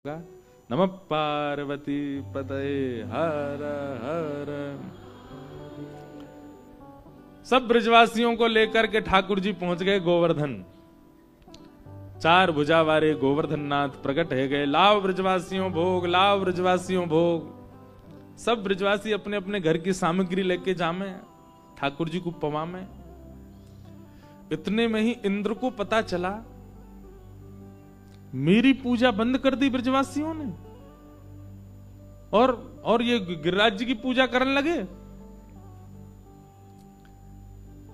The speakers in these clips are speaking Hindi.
नमः पार्वती पतये हर हर। सब ब्रजवासियों को लेकर के ठाकुर जी पहुंच गए गोवर्धन। चार भुजा वाले गोवर्धन नाथ प्रकट है गए। लाव ब्रजवासियों भोग, लाव ब्रजवासियों भोग। सब ब्रजवासी अपने अपने घर की सामग्री लेके जामे ठाकुर जी को पवामे। इतने में ही इंद्र को पता चला मेरी पूजा बंद कर दी ब्रजवासियों ने और ये गिरिराज जी की पूजा करने लगे।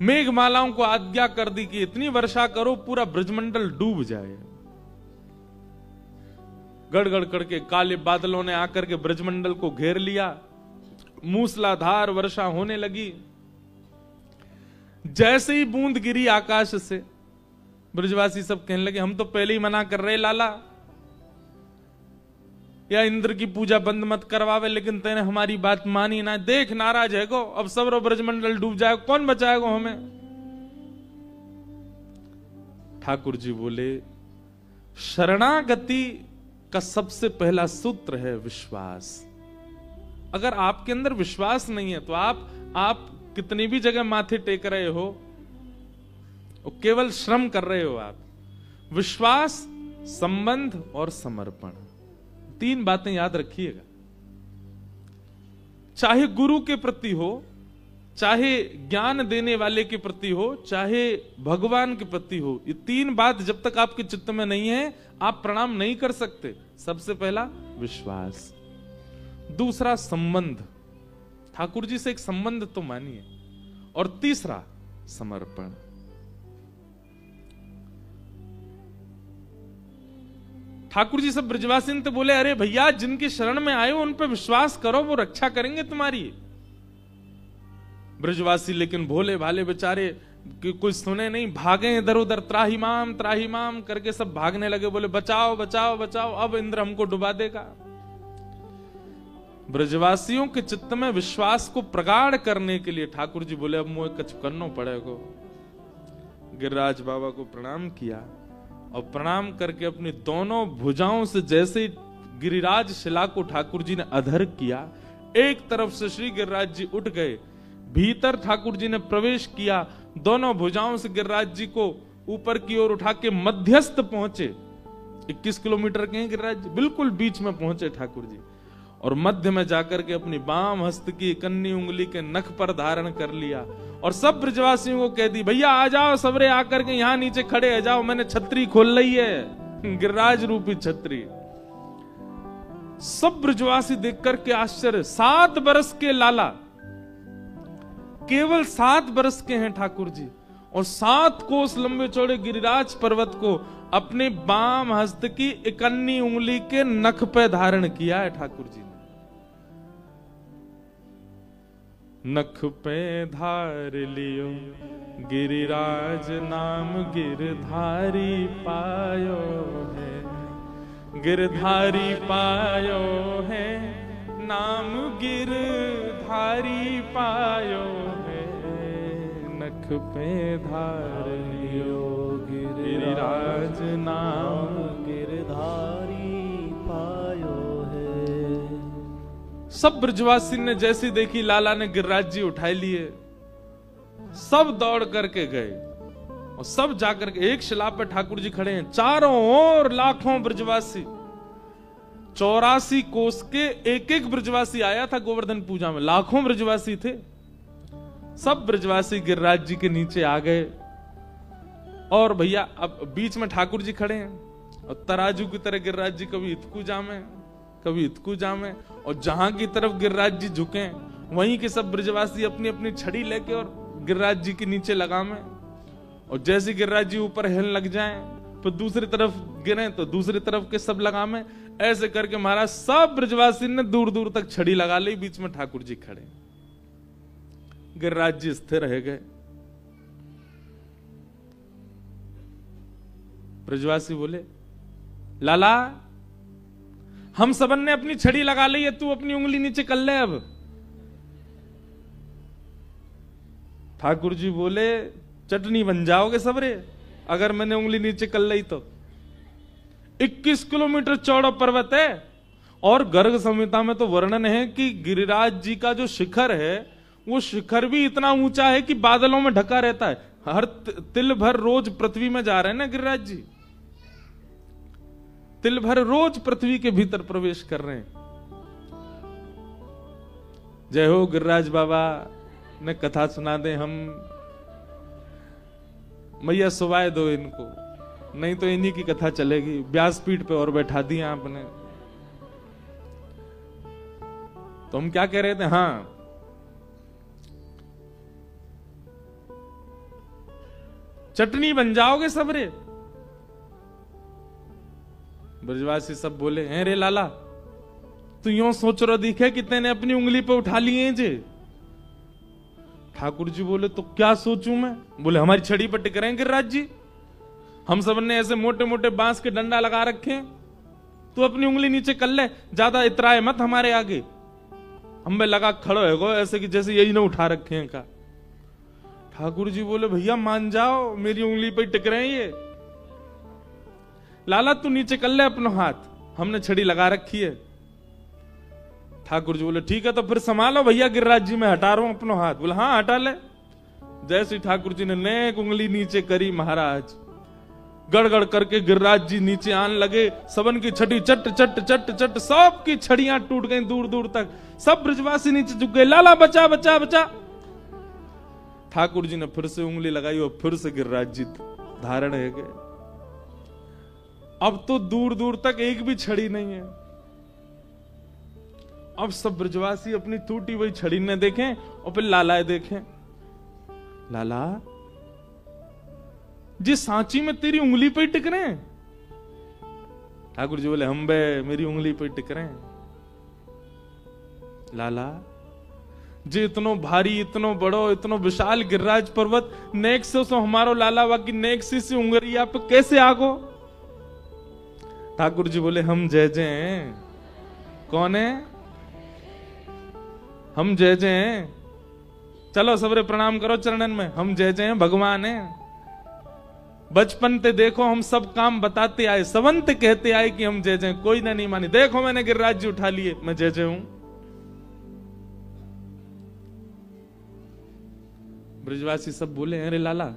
मेघमालाओं को आज्ञा कर दी कि इतनी वर्षा करो पूरा ब्रजमंडल डूब जाए। गड़गड़ करके काले बादलों ने आकर के ब्रजमंडल को घेर लिया। मूसलाधार वर्षा होने लगी। जैसे ही बूंद गिरी आकाश से ब्रजवासी सब कहने लगे हम तो पहले ही मना कर रहे लाला, या इंद्र की पूजा बंद मत करवावे, लेकिन तेने हमारी बात मानी ना। देख नाराज है गो, अब सब ब्रजमंडल डूब जाएगा, कौन बचाएगा हमें। ठाकुर जी बोले शरणागति का सबसे पहला सूत्र है विश्वास। अगर आपके अंदर विश्वास नहीं है तो आप कितनी भी जगह माथे टेक रहे हो, केवल श्रम कर रहे हो आप। विश्वास, संबंध और समर्पण, तीन बातें याद रखिएगा। चाहे गुरु के प्रति हो, चाहे ज्ञान देने वाले के प्रति हो, चाहे भगवान के प्रति हो, ये तीन बात जब तक आपके चित्त में नहीं है आप प्रणाम नहीं कर सकते। सबसे पहला विश्वास, दूसरा संबंध, ठाकुर जी से एक संबंध तो मानिए, और तीसरा समर्पण। ठाकुर जी सब ब्रजवासी तो बोले अरे भैया जिनकी शरण में आए हो उन पे विश्वास करो, वो रक्षा करेंगे तुम्हारी। ब्रजवासी लेकिन भोले भाले बेचारे कुछ सुने नहीं, भागे इधर उधर, त्राहिमाम करके सब भागने लगे। बोले बचाओ बचाओ बचाओ, अब इंद्र हमको डुबा देगा। ब्रजवासियों के चित्त में विश्वास को प्रगाढ़ करने के लिए ठाकुर जी बोले अब मुझे कछ करना पड़ेगा। गिरिराज बाबा को प्रणाम किया और प्रणाम करके अपनी दोनों भुजाओं से जैसे ही गिरिराज शिला को ठाकुर जी ने अधर किया, एक तरफ से श्री गिरिराज जी उठ गए, भीतर ठाकुर जी ने प्रवेश किया, दोनों भुजाओं से गिरिराज जी को ऊपर की ओर उठा के मध्यस्थ पहुंचे। 21 किलोमीटर के हैं गिरिराज जी, बिल्कुल बीच में पहुंचे ठाकुर जी, और मध्य में जाकर के अपनी बाम हस्त की कन्नी उंगली के नख पर धारण कर लिया और सब ब्रजवासियों को कह दी भैया आ जाओ, सबरे आकर के यहां नीचे खड़े आ जाओ, मैंने छतरी खोल ली है, गिरिराज रूपी छतरी। सब ब्रजवासी देख करके आश्चर्य। 7 बरस के लाला, केवल 7 बरस के हैं ठाकुर जी, और 7 कोस लंबे चौड़े गिरिराज पर्वत को अपने बाम हस्त की इकन्नी उंगली के नख पे धारण किया है ठाकुर जी ने। नख पे धार लियो गिरिराज नाम गिरधारी पायो है, गिरधारी पायो है नाम गिरधारी पायो है। नख पे धार लियो गिरिराज नाम गिरधारी पायो है। सब ब्रजवासी ने जैसी देखी लाला ने गिरिराज जी उठाए लिए, सब दौड़ करके गए और सब जाकर के एक शिला पे ठाकुर जी खड़े हैं, चारों ओर लाखों ब्रजवासी। 84 कोस के एक एक ब्रजवासी आया था गोवर्धन पूजा में, लाखों ब्रजवासी थे। सब ब्रजवासी गिरिराज जी के नीचे आ गए और भैया अब बीच में ठाकुर जी खड़े हैं और तराजू की तरह गिरिराज जी कभी इतकू जामे कभी इतकू जामे, और जहां की तरफ गिरिराज जी झुके वहीं के सब ब्रजवासी अपनी अपनी छड़ी लेके और गिरिराज जी के नीचे लगामे, और जैसे गिरिराज जी ऊपर हिलने लग जाएं तो दूसरी तरफ गिरे तो दूसरी तरफ के सब लगामे। ऐसे करके महाराज सब ब्रजवासी ने दूर दूर तक छड़ी लगा ली, बीच में ठाकुर जी खड़े। गिरिराज जी स्थिर रह गए। ब्रजवासी बोले लाला हम सबन ने अपनी छड़ी लगा ली है, तू अपनी उंगली नीचे कर ले अब। ठाकुर जी बोले चटनी बन जाओगे सबरे अगर मैंने उंगली नीचे कर ली तो। 21 किलोमीटर चौड़ा पर्वत है। और गर्ग संहिता में तो वर्णन है कि गिरिराज जी का जो शिखर है वो शिखर भी इतना ऊंचा है कि बादलों में ढका रहता है। हर तिल भर रोज पृथ्वी में जा रहे हैं ना गिरिराज जी, तिल भर रोज पृथ्वी के भीतर प्रवेश कर रहे हैं। जय हो गिरिराज बाबा ने कथा सुना दे हम। मैया सुवाए दो इनको, नहीं तो इन्हीं की कथा चलेगी। व्यासपीठ पे और बैठा दिया आपने। तो हम क्या कह रहे थे? हाँ, चटनी बन जाओगे सबरे। ब्रजवासी सब बोले, हैं रे लाला, तू यूं सोच रहा दिखे कि तेने अपनी उंगली पे उठा लिए जे। ठाकुर जी बोले, तो क्या सोचूं मैं? बोले, हमारी छड़ी पर टिक रहे हैं गिरिराज जी, हम सब ने ऐसे मोटे मोटे बांस के डंडा लगा रखे हैं, तू अपनी उंगली नीचे कर ले, ज्यादा इतराए मत हमारे आगे। हम पे लगा खड़ो है गो ऐसे कि जैसे यही ना उठा रखे हैं का। ठाकुर जी बोले, भैया मान जाओ, मेरी उंगली पे टिक रहे हैं ये। लाला तू नीचे कर ले अपना हाथ, हमने छड़ी लगा रखी है। ठाकुर जी बोले, ठीक है तो फिर संभालो भैया गिरिराज जी, मैं हटा रहा हूं अपना हाथ। बोले, हाँ हटा ले। जैसे ठाकुर जी ने नेक उंगली नीचे करी, महाराज गड़गड़ करके गिरिराज जी नीचे आने लगे। सबन की छड़ी चट चट चट चट, सब की छड़ियां टूट गई दूर दूर तक। सब ब्रजवासी नीचे झुक गए, लाला बचा बचा बचा। ठाकुर जी ने फिर से उंगली लगाई और फिर से गिरिराज जी धारण है गए। अब तो दूर दूर तक एक भी छड़ी नहीं है। अब सब ब्रजवासी अपनी टूटी हुई छड़ी ने देखें और फिर लालाए देखें। लाला जी सांची में तेरी उंगली पे टिक रहे हैं। ठाकुर जी बोले, हम बे मेरी उंगली पे टिक रहे हैं। लाला जी इतनो भारी, इतनो बड़ो, इतनो विशाल गिरिराज पर्वत नेक से सो हमारो लाला बाकी नेक सी उंगलिया पे कैसे आगो? ठाकुर जी बोले, हम जय जय हैं। कौन है? हम जय जय हैं। चलो सबरे प्रणाम करो चरणन में। हम जय जय हैं, भगवान है। बचपन ते देखो हम सब काम बताते आए, सवंत कहते आए कि हम जय जय। कोई ना नहीं मानी। देखो मैंने गिरिराज जी उठा लिए, मैं जय जय हूं। ब्रजवासी सब बोले, अरे लाला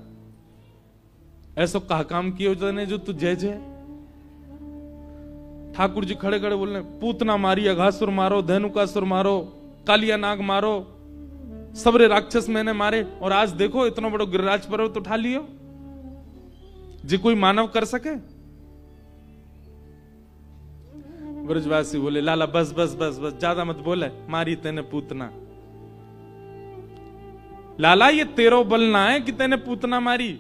ऐसा कहा काम किए तने जो तू जय जय? ठाकुर जी खड़े खड़े बोलने, पूतना मारी, अघासुर मारो, धेनुकासुर मारो, कालिया नाग मारो, सबरे राक्षस मैंने मारे, और आज देखो इतना बड़ा गिरिराज पर्वत उठा लियो। जी कोई मानव कर सके? ब्रजवासी बोले, लाला बस बस बस बस, ज्यादा मत बोले, मारी तेने पूतना। लाला ये तेरो बल ना है कि तेने पूतना मारी।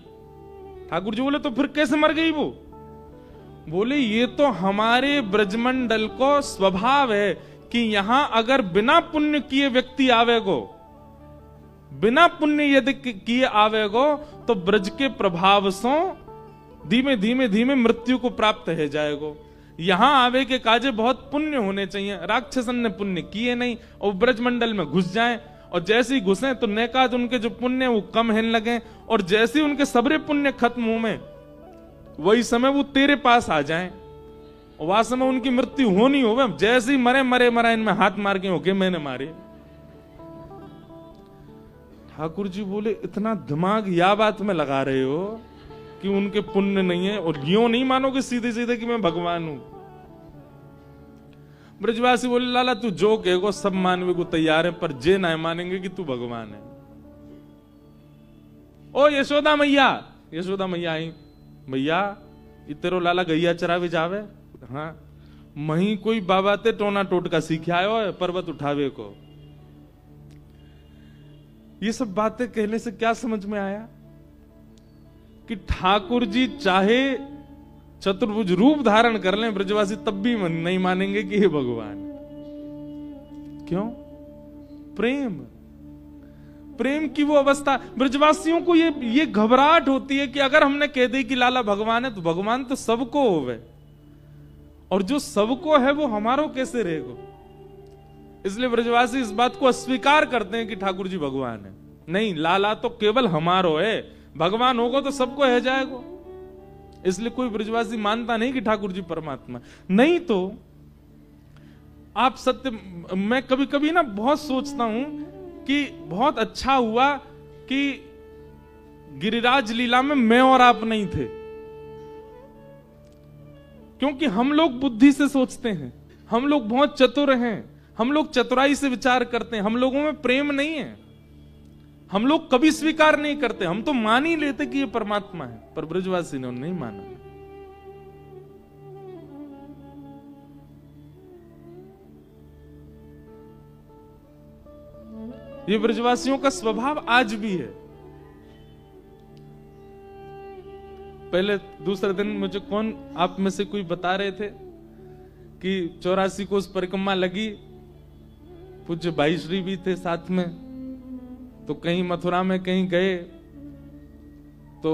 ठाकुर जी बोले, तो फिर कैसे मर गई वो? बोले, ये तो हमारे ब्रजमंडल को स्वभाव है कि यहां अगर बिना पुण्य किए व्यक्ति आवेगो, बिना पुण्य यदि किए आवेगो, तो ब्रज के प्रभाव से धीमे धीमे धीमे मृत्यु को प्राप्त है जाएगो। यहां आवे के काजे बहुत पुण्य होने चाहिए। राक्षसन ने पुण्य किए नहीं और ब्रजमंडल में घुस जाएं, और जैसे ही घुसे तो नेकाद उनके जो पुण्य वो कम होने लगे, और जैसे ही उनके सबरे पुण्य खत्म हो में वही समय वो तेरे पास आ जाएं, और वह समय उनकी मृत्यु होनी हो। जैसे ही मरे मरे मरा, इनमें हाथ मार के होके मैंने मारे। ठाकुर जी बोले, इतना दिमाग या बात में लगा रहे हो कि उनके पुण्य नहीं है, और यूं नहीं मानोगे सीधे सीधे कि मैं भगवान हूं। ब्रजवासी बोले, लाला तू जो कहेगो सब मानवे को तैयार है, पर जे ना मानेंगे कि तू भगवान है। ओ यशोदा मैया, यशोदा मैया आई, भैया ये तेरो लाला गैया चरावे जावे? हाँ, मही कोई बाबा ते टोना टोटका सीखे आयो है पर्वत उठावे को। ये सब बातें कहने से क्या समझ में आया कि ठाकुर जी चाहे चतुर्भुज रूप धारण कर लें, ब्रजवासी तब भी नहीं मानेंगे कि हे भगवान। क्यों? प्रेम, प्रेम की वो अवस्था। ब्रजवासियों को ये घबराहट होती है कि अगर हमने कह दी कि लाला भगवान है, तो भगवान तो सबको होवे, और जो सबको है वो हमारो कैसे रहेगा? इसलिए ब्रजवासी इस बात को अस्वीकार करते हैं कि ठाकुर जी भगवान है। नहीं, लाला तो केवल हमारो है, भगवान होगा तो सबको है जाएगा। इसलिए कोई ब्रजवासी मानता नहीं कि ठाकुर जी परमात्मा। नहीं तो आप सत्य, मैं कभी कभी ना बहुत सोचता हूं कि बहुत अच्छा हुआ कि गिरिराज लीला में मैं और आप नहीं थे, क्योंकि हम लोग बुद्धि से सोचते हैं, हम लोग बहुत चतुर हैं, हम लोग चतुराई से विचार करते हैं, हम लोगों में प्रेम नहीं है, हम लोग कभी स्वीकार नहीं करते, हम तो मान ही लेते कि ये परमात्मा है। पर ब्रजवासी ने नहीं माना। ये ब्रजवासियों का स्वभाव आज भी है। पहले दूसरे दिन मुझे कौन आप में से कोई बता रहे थे कि 84 को उस परिक्रमा लगी, पूज्य भाई श्री भी थे साथ में, तो कहीं मथुरा में कहीं गए तो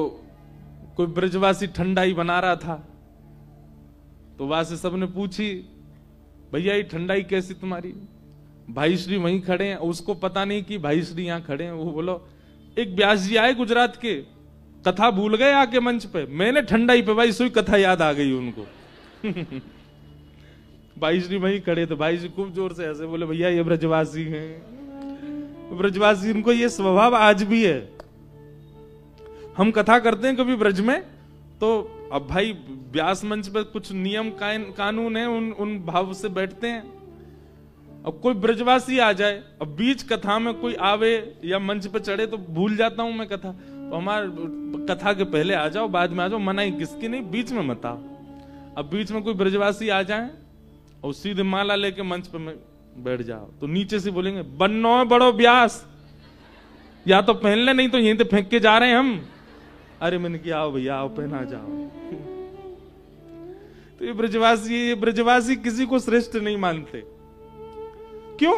कोई ब्रजवासी ठंडाई बना रहा था, तो वहां से सबने पूछी भैया ये ठंडाई कैसी तुम्हारी? भाई श्री वहीं खड़े हैं, उसको पता नहीं कि भाई श्री यहां खड़े हैं। वो बोलो एक व्यास जी आए गुजरात के, कथा भूल गए आके मंच पे, मैंने ठंडाई पे भाई सोई कथा याद आ गई उनको। भाई श्री वहीं खड़े थे, भाई जी खूब जोर से ऐसे बोले भैया ये ब्रजवासी हैं। ब्रजवासी, उनको ये स्वभाव आज भी है। हम कथा करते हैं कभी ब्रज में, तो अब भाई व्यास मंच पे कुछ नियम कानून है, उन भाव से बैठते हैं। अब कोई ब्रजवासी आ जाए, अब बीच कथा में कोई आवे या मंच पे चढ़े तो भूल जाता हूं मैं कथा, तो हमारे कथा के पहले आ जाओ, बाद में आ जाओ, मनाई किसकी नहीं, बीच में मत आओ। अब बीच में कोई ब्रजवासी आ जाए और सीधे माला लेके मंच पे बैठ जाओ, तो नीचे से बोलेंगे बन्नो बड़ो व्यास, या तो पहन ले नहीं तो यहीं से फेंक के जा रहे हैं हम। अरे मैंने किया आओ भैया आओ पहना जाओ। तो ये ब्रजवासी किसी को श्रेष्ठ नहीं मानते। क्यों?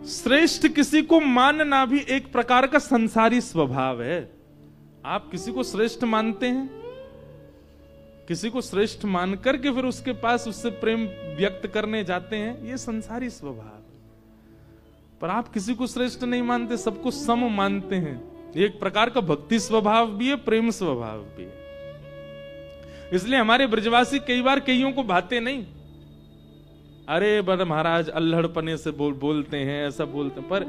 श्रेष्ठ किसी को मानना भी एक प्रकार का संसारी स्वभाव है। आप किसी को श्रेष्ठ मानते हैं, किसी को श्रेष्ठ मान करके फिर उसके पास उससे प्रेम व्यक्त करने जाते हैं, ये संसारी स्वभाव है। पर आप किसी को श्रेष्ठ नहीं मानते, सबको सम मानते हैं। ये एक प्रकार का भक्ति स्वभाव भी है, प्रेम स्वभाव भी है। इसलिए हमारे ब्रजवासी कई बार कईयों को भाते नहीं। अरे बड़े महाराज अल्हड़पने से बोलते हैं, ऐसा बोलते हैं। पर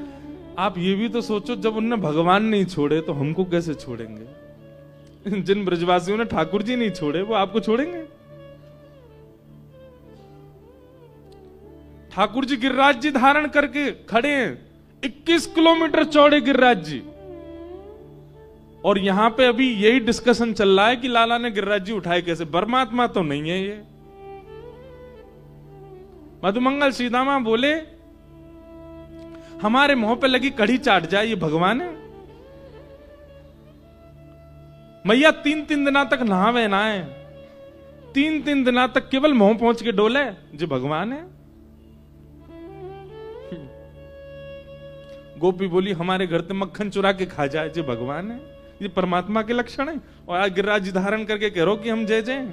आप ये भी तो सोचो, जब उनने भगवान नहीं छोड़े तो हमको कैसे छोड़ेंगे? जिन ब्रजवासियों ने ठाकुर जी नहीं छोड़े वो आपको छोड़ेंगे? ठाकुर जी गिरिराज जी धारण करके खड़े हैं, 21 किलोमीटर चौड़े गिरिराज जी, और यहां पे अभी यही डिस्कशन चल रहा है कि लाला ने गिरिराज जी उठाए कैसे। परमात्मा तो नहीं है ये। मधुमंगल सीधामा बोले हमारे मुंह पे लगी कड़ी चाट जाए, ये भगवान है? मैया 3-3 दिना तक नहावे ना है, 3-3 दिना तक केवल मुंह पहुंच के डोले, जो भगवान है? गोपी बोली हमारे घर से मक्खन चुरा के खा जाए, जो भगवान है? ये परमात्मा के लक्षण है। और आज गिरिराज जी धारण करके कह रहो कि हम जय जय।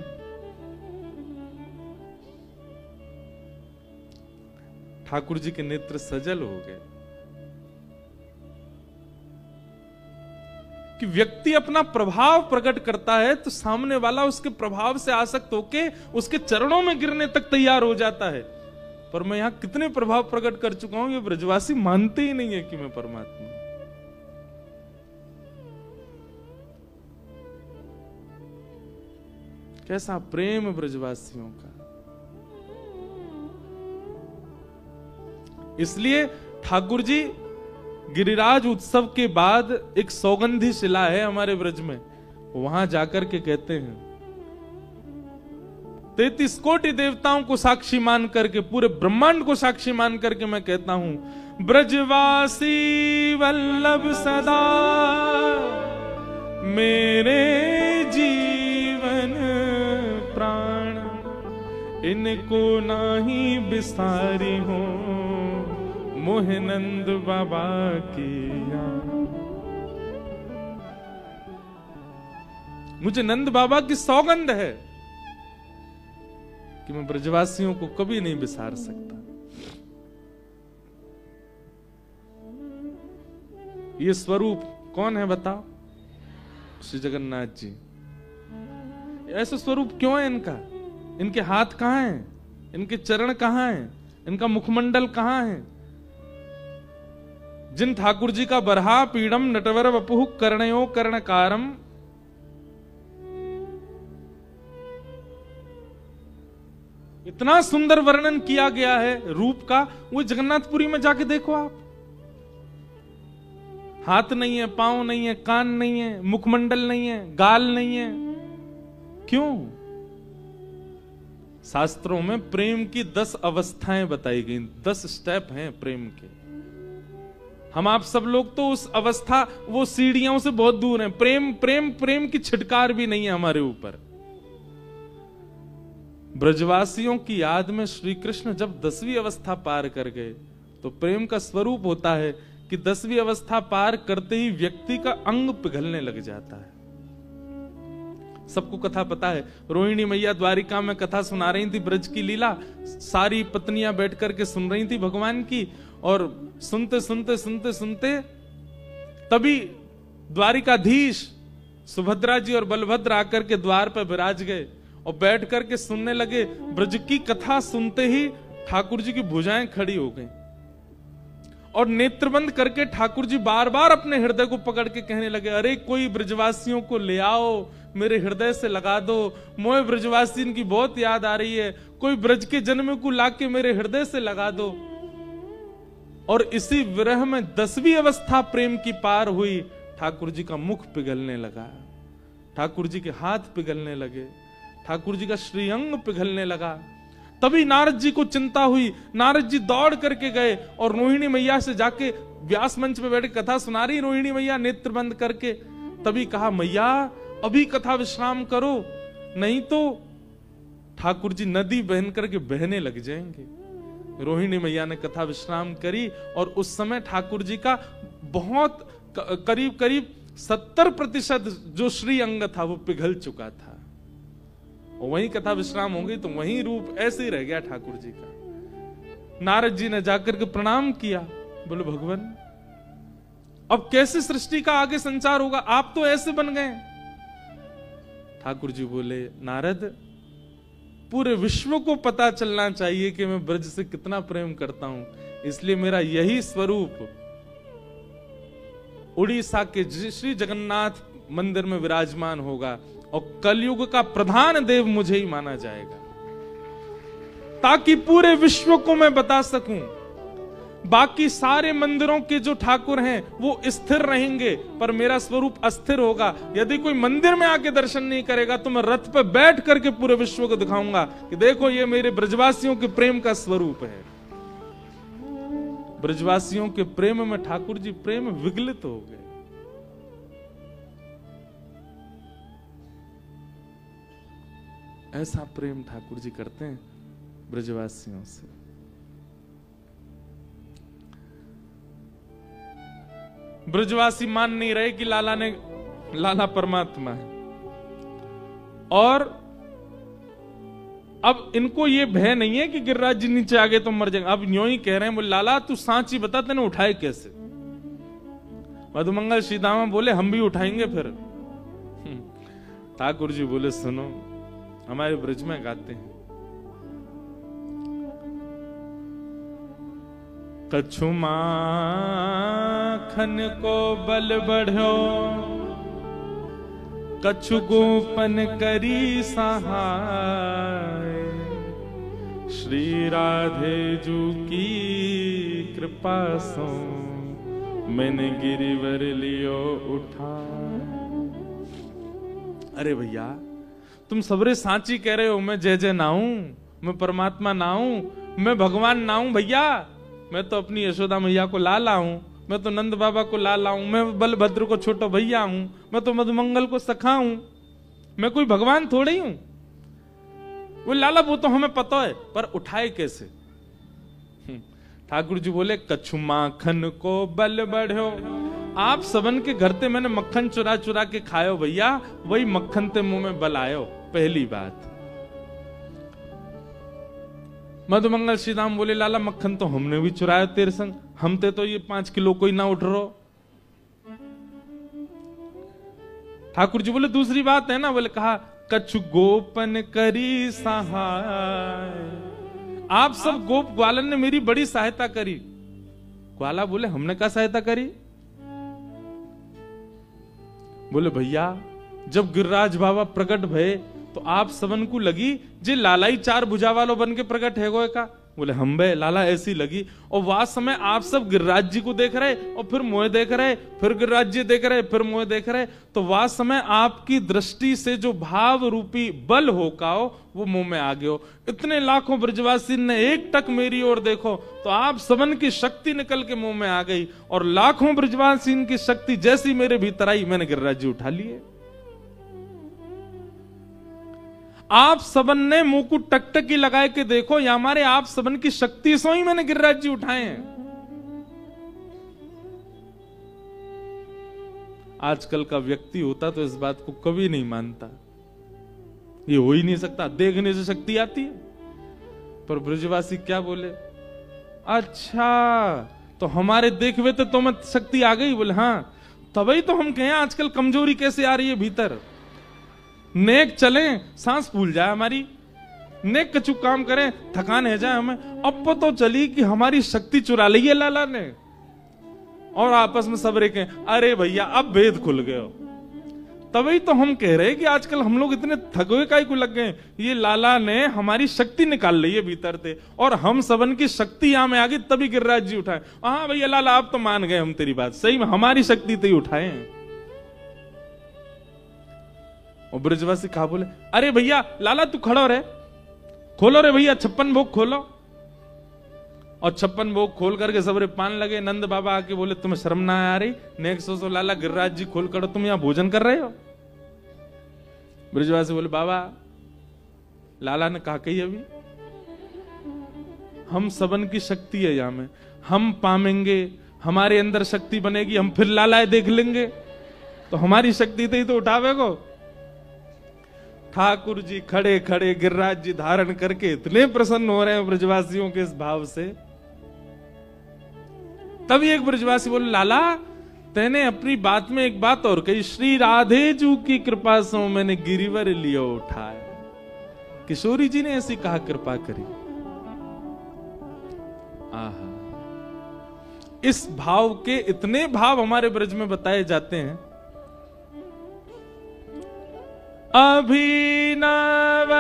ठाकुर जी के नेत्र सजल हो गए कि व्यक्ति अपना प्रभाव प्रकट करता है तो सामने वाला उसके प्रभाव से आसक्त होके उसके चरणों में गिरने तक तैयार हो जाता है। पर मैं यहां कितने प्रभाव प्रकट कर चुका हूं, ये ब्रजवासी मानते ही नहीं है कि मैं परमात्मा। कैसा प्रेम ब्रजवासियों का। इसलिए ठाकुर जी गिरिराज उत्सव के बाद एक सौगंधी शिला है हमारे ब्रज में, वहां जाकर के कहते हैं 33 कोटि देवताओं को साक्षी मान करके, पूरे ब्रह्मांड को साक्षी मान करके मैं कहता हूं, ब्रजवासी वल्लभ सदा मेरे जीवन प्राण, इनको नाही बिसारी हो मोहे नंद बाबा की याद। मुझे नंद बाबा की सौगंध है कि मैं ब्रजवासियों को कभी नहीं बिसार सकता। ये स्वरूप कौन है बताओ? श्री जगन्नाथ जी। ऐसा स्वरूप क्यों है इनका? इनके हाथ कहां हैं? इनके चरण कहां हैं? इनका मुखमंडल कहां है? जिन ठाकुर जी का बरहा पीड़म नटवर वपुः कर्णयो कर्णकारम, इतना सुंदर वर्णन किया गया है रूप का, वो जगन्नाथपुरी में जाके देखो आप। हाथ नहीं है, पांव नहीं है, कान नहीं है, मुखमंडल नहीं है, गाल नहीं है। क्यों? शास्त्रों में प्रेम की 10 अवस्थाएं बताई गई, 10 स्टेप हैं प्रेम के। हम आप सब लोग तो उस अवस्था, वो सीढ़ियों से बहुत दूर हैं। प्रेम प्रेम प्रेम की छिटकार भी नहीं है हमारे ऊपर। ब्रजवासियों की याद में श्री कृष्ण जब 10वीं अवस्था पार कर गए तो प्रेम का स्वरूप होता है कि 10वीं अवस्था पार करते ही व्यक्ति का अंग पिघलने लग जाता है। सबको कथा पता है, रोहिणी मैया द्वारिका में कथा सुना रही थी, ब्रज की लीला। सारी पत्नियां बैठ करके सुन रही थी भगवान की, और सुनते सुनते सुनते सुनते तभी द्वारिकाधीश सुभद्रा जी और बलभद्र आकर के द्वार पर विराज गए और बैठ करके सुनने लगे। ब्रज की कथा सुनते ही ठाकुर जी की भुजाएं खड़ी हो गईं और नेत्र बंद करके ठाकुर जी बार बार अपने हृदय को पकड़ के कहने लगे, अरे कोई ब्रजवासियों को ले आओ, मेरे हृदय से लगा दो, मोए ब्रजवासी इनकी बहुत याद आ रही है, कोई ब्रज के जन्म को लाके मेरे हृदय से लगा दो। और इसी विरह में 10वीं अवस्था प्रेम की पार हुई। ठाकुर जी का मुख पिघलने लगा, ठाकुर जी के हाथ पिघलने लगे, ठाकुर जी का श्रीअंग पिघलने लगा। तभी नारद जी को चिंता हुई। नारद जी दौड़ करके गए और रोहिणी मैया से जाके व्यास मंच पे बैठ कथा सुना रही रोहिणी मैया नेत्र बंद करके। तभी कहा, मैया अभी कथा विश्राम करो, नहीं तो ठाकुर जी नदी बहन करके बहने लग जाएंगे। रोहिणी मैया ने कथा विश्राम करी और उस समय ठाकुर जी का बहुत करीब करीब 70% जो श्री अंग था वो पिघल चुका था। और वहीं कथा विश्राम हो गई तो वहीं रूप ऐसे ही रह गया ठाकुर जी का। नारद जी ने जाकर के प्रणाम किया, बोले भगवान अब कैसे सृष्टि का आगे संचार होगा, आप तो ऐसे बन गए। ठाकुर जी बोले, नारद पूरे विश्व को पता चलना चाहिए कि मैं ब्रज से कितना प्रेम करता हूं, इसलिए मेरा यही स्वरूप उड़ीसा के श्री जगन्नाथ मंदिर में विराजमान होगा और कलयुग का प्रधान देव मुझे ही माना जाएगा, ताकि पूरे विश्व को मैं बता सकूं। बाकी सारे मंदिरों के जो ठाकुर हैं वो स्थिर रहेंगे, पर मेरा स्वरूप अस्थिर होगा। यदि कोई मंदिर में आके दर्शन नहीं करेगा तो मैं रथ पे बैठ करके पूरे विश्व को दिखाऊंगा कि देखो ये मेरे ब्रजवासियों के प्रेम का स्वरूप है। ब्रजवासियों के प्रेम में ठाकुर जी प्रेम विगलित हो गए। ऐसा प्रेम ठाकुर जी करते हैं ब्रजवासियों से। ब्रजवासी मान नहीं रहे कि लाला परमात्मा है, और अब इनको ये भय नहीं है कि गिरिराज जी नीचे आ गए तो मर जाएंगे। अब यूं ही कह रहे हैं, बोले लाला तू सांची बता, तेने उठाए कैसे? मधुमंगल श्रीदामा बोले हम भी उठाएंगे फिर। ठाकुर जी बोले सुनो, हमारे ब्रज में गाते हैं, कछु माखन को बल बढ़ो, कछु गोपन करी सहाय, श्री राधे जू की कृपा सो मैंने गिरिवर लियो उठा। अरे भैया तुम सबरे सांची कह रहे हो, मैं जय जय ना हूं, मैं परमात्मा ना हूं, मैं भगवान ना हूं। भैया मैं तो अपनी यशोदा मैया को लाला हूं, मैं तो नंद बाबा को लाला हूं, मैं बलभद्र को छोटा भैया हूं, मैं तो मधुमंगल को सखा हूं, मैं कोई भगवान थोड़ी हूं। वो लाला वो तो हमें पता है, पर उठाए कैसे? ठाकुर जी बोले, कछु माखन को बल बढ़ो। आप सबन के घर ते मैंने मक्खन चुरा चुरा के खायो भैया, वही मक्खन ते मुंह में बल आयो। पहली बात। मधुमंगल श्रीदाम बोले, लाला मक्खन तो हमने भी चुराया तेरे संग, हम ते तो ये 5 किलो कोई ना उठ रो। ठाकुर जी बोले दूसरी बात है ना, बोले कहा कछु गोपन करी सहाय। आप सब गोप ग्वालन ने मेरी बड़ी सहायता करी। ग्वाला बोले हमने क्या सहायता करी? बोले भैया जब गिरिराज बाबा प्रकट भये तो आप सबन को लगी जे लालाई चार भुजा वालो बन के प्रकट है गोए का। बोले हम बे लाला ऐसी लगी। और वह समय आप सब गिरिराज जी को देख रहे और फिर मोए देख रहे, फिर गिरिराज जी देख रहे, फिर मोए देख रहे। तो वह समय आपकी दृष्टि से जो भाव रूपी बल हो का वो मुंह में आ गयो। इतने लाखों ब्रजवासी ने एक टक मेरी ओर देखो तो आप सबन की शक्ति निकल के मुंह में आ गई। और लाखों ब्रजवासी की शक्ति जैसी मेरे भीतर आई मैंने गिरिराज जी उठा लिए। आप सबन ने मुंह को टकटकी लगाए के देखो, या हमारे आप सबन की शक्ति से ही मैंने गिरिराज जी उठाए हैं। आजकल का व्यक्ति होता तो इस बात को कभी नहीं मानता, ये हो ही नहीं सकता, देखने से शक्ति आती है। पर ब्रजवासी क्या बोले, अच्छा तो हमारे देखवे तो तुम्हें शक्ति आ गई? बोले हाँ। तभी तो हम कहें आजकल कमजोरी कैसे आ रही है भीतर। नेक चले सांस फूल जाए हमारी, नेक कछु काम करें थकान है जाए हमें। अब तो चली कि हमारी शक्ति चुरा ली है लाला ने। और आपस में सब रे कहें अरे भैया अब भेद खुल गए। तभी तो हम कह रहे कि आजकल हम लोग इतने थके काई को लग गए। ये लाला ने हमारी शक्ति निकाल ली है भीतर से, और हम सबन की शक्ति यहां में आ गई तभी गिरिराज जी उठाए। हाँ भैया लाला आप तो मान गए हम तेरी बात, सही में हमारी शक्ति तो ही उठाए हैं। और ब्रजवासी कहा बोले अरे भैया लाला तू खड़ो रे, खोलो रे भैया 56 भोग खोलो। और 56 भोग खोल करके सबरे पान लगे। नंद बाबा आके बोले तुम्हें शर्म ना आ रही? नेक सो लाला गिरिराज जी खोल कर तुम यहां भोजन कर रहे हो। ब्रजवासी बोले बाबा लाला ने कहा कही अभी हम सबन की शक्ति है यहां में, हम पामेंगे, हमारे अंदर शक्ति बनेगी, हम फिर लालाए देख लेंगे तो हमारी शक्ति तो उठावे को। ठाकुर जी खड़े खड़े गिरिराज जी धारण करके इतने प्रसन्न हो रहे हैं ब्रजवासियों के इस भाव से। तभी एक ब्रजवासी बोले लाला तेने अपनी बात में एक बात और कही, श्री राधे जू की कृपा से मैंने गिरिवर लियो उठाए। किशोरी जी ने ऐसी कहा कृपा करी। आहा, इस भाव के इतने भाव हमारे ब्रज में बताए जाते हैं। अभिनव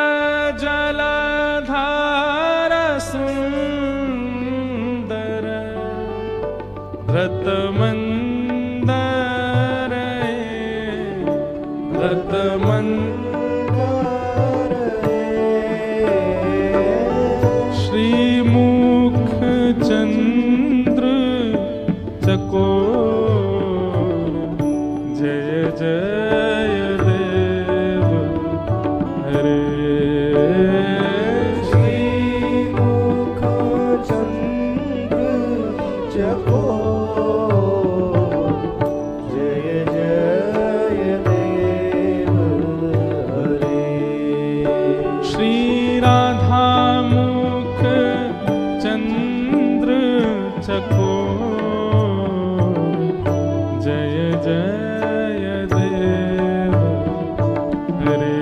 जलधार सुंदर व्रतमंदर श्रीमुख चंद्र चकोर जय जय श्रीमुख चंद्र चकोर जय जय देव हरे। श्री राधा मुख चंद्र चकोर जय जय देव हरे।